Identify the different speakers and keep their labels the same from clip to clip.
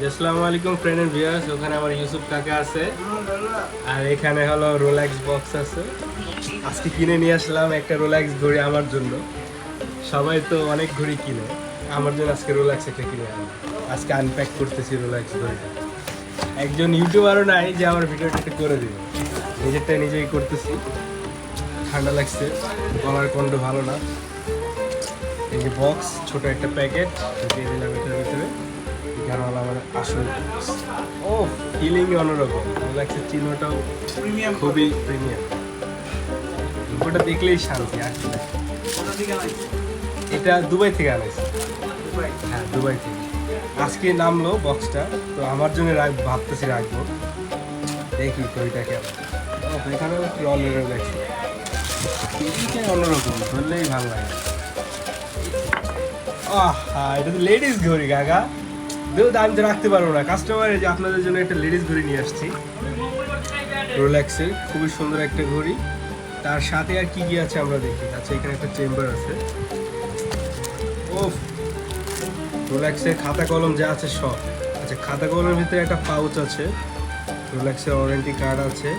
Speaker 1: আসসালামু আলাইকুম friend and viewers. ওখানে আমার ইউসুফ কাকা আছে আর এখানে হলো রোলেক্স বক্স আছে। আজকে কিনে নিয়ে আসলাম একটা রোলেক্স ঘড়ি আমার জন্য। সবাই তো অনেক ঘড়ি কিনে, আমার জন্য আজকে রোলেক্স একটা কিনে আনলাম। আজকে আনপ্যাক করতেছি রোলেক্স ঘড়িটা। একজন ইউটিউবারও নাই যে আমার ভিডিওটা একটু করে দিবে, নিজেরটা নিজেই করতেছি। ঠান্ডা লাগছে, গলার কণ্ঠ ভালো না। এই যে বক্স, ছোট একটা প্যাকেট দিয়ে দিলাম এটার ভিতরে। এখানে হলো আমার আসল ও ফিলিং অন্যরকম লাগছে। চিহ্নটাও প্রিমিয়াম, খুবই প্রিমিয়াম। ওটা দেখলেই শান্তি। আর কি এটা দুবাই থেকে আনাইছে। হ্যাঁ, দুবাই থেকে আজকে নামলো বক্সটা, তো আমার জন্য ভাবতেছি রাখবো। দেখি তো এটা কেমন। এখানে অলরেডি দেখছি অন্যরকম, ধরলেই ভালো লাগে। এটা তো লেডিস ঘড়ি কাকা, আমি তো রাখতে পারবো না। কাস্টমারের যে আপনাদের জন্য একটা লেডিস ঘড়ি নিয়ে আসছি, রোলেক্সের খুবই সুন্দর একটা ঘড়ি। তার সাথে আর কি কি আছে আমরা দেখি। আচ্ছা, এখানে একটা চেম্বার আছে। ও রোলেক্সের খাতা কলম যা আছে সব। আচ্ছা, খাতা কলমের ভিতরে একটা পাউচ আছে, রোলেক্সের ওয়ারেন্টি কার্ড আছে,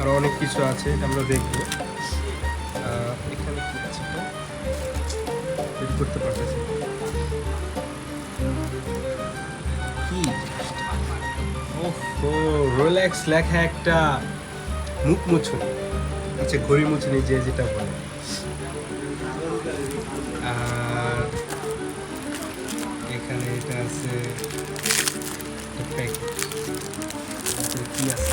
Speaker 1: আর অনেক কিছু আছে আমরা দেখবো। এখানে কি আছে করতে পারতেছি কি? ও রোলেক্স লেখা একটা মুখ মুছুনি। আচ্ছা, ঘড়ি মুছুনি যে যেটা বলে। আর এখানে এটা আছে কি আছে।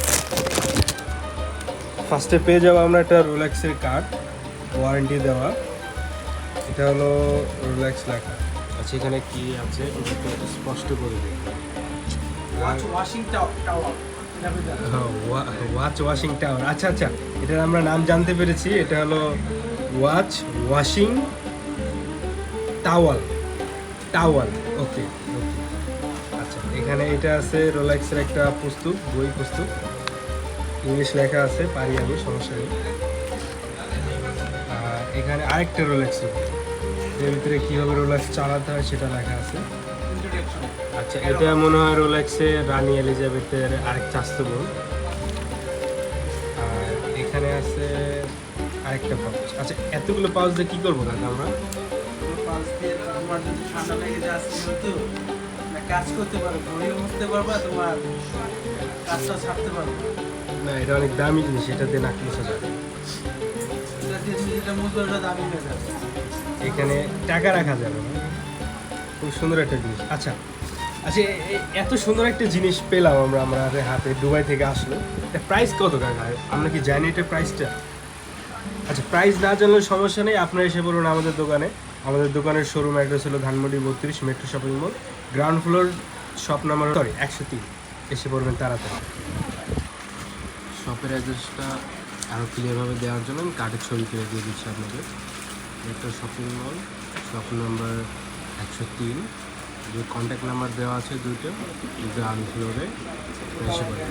Speaker 1: ফার্স্টে পেয়ে যাবো আমরা একটা রোলেক্সের কার্ড, ওয়ারেন্টি দেওয়া। এটা হলো রোলেক্স লেখা। আচ্ছা, এখানে কি আছে স্পষ্ট করে দিই। Watch washing tower. আচ্ছা আচ্ছা, এটার আমরা নাম জানতে পেরেছি। এটা হলো ওয়াচ ওয়াশিং টাওয়াল। টাওয়াল, ওকে ওকে। আচ্ছা, এখানে এটা আছে রোলেক্সের একটা পুস্তক, বই পুস্তক। ইংলিশ লেখা আছে, পারি আমি, সমস্যা নেই। আর এখানে আরেকটা রোলেক্স, এর ভিতরে কীভাবে রোলেক্স চালাতে হয় সেটা লেখা আছে। আচ্ছা, এটা মনে হয় রোলেক্সের রানী এলিজাবেথের আরেক চাস্তো বোন। আর এখানে আছে আরেকটা পাউচ। আচ্ছা, এতগুলো পাউচ দিয়ে কী করবো দাদা আমরা?
Speaker 2: পাউচ দিয়ে তোমার যদি ঠান্ডা লেগে যায় তো কাজ করতে পারো, ঘড়িও মুছতে পারবা, তোমার কাজটা ছাড়তে পারবে
Speaker 1: না, এটা অনেক দামি জিনিস, এটা দিয়ে নাক মুছা যাবে।
Speaker 2: এটা দিয়ে যেটা মুছবে ওটা দামি হয়ে যাবে।
Speaker 1: এখানে টাকা রাখা যাবে না। খুব সুন্দর একটা জিনিস। আচ্ছা আচ্ছা, এত সুন্দর একটা জিনিস পেলাম আমরা আমাদের হাতে, দুবাই থেকে আসলো। এটা প্রাইস কত টাকা? আমরা কি জানি এটা প্রাইসটা? আচ্ছা, প্রাইস না জানলে সমস্যা নেই, আপনারা এসে বলুন আমাদের দোকানে। আমাদের দোকানের শোরুম অ্যাড্রেস হলো Dhanmondi 32 metro shopping mall, ground floor, shop number 103। এসে পড়বেন তাড়াতাড়ি। শপের অ্যাড্রেসটা আরও ক্লিয়ারভাবে দেওয়ার জন্য আমি কার্ডের ছবি তুলে দিয়ে দিচ্ছি আপনাদের। Metro shopping mall, shop number 103। যে কন্ট্যাক্ট নাম্বার দেওয়া আছে দুটো, গ্রাউন্ড ফ্লোরে এসে পড়ে।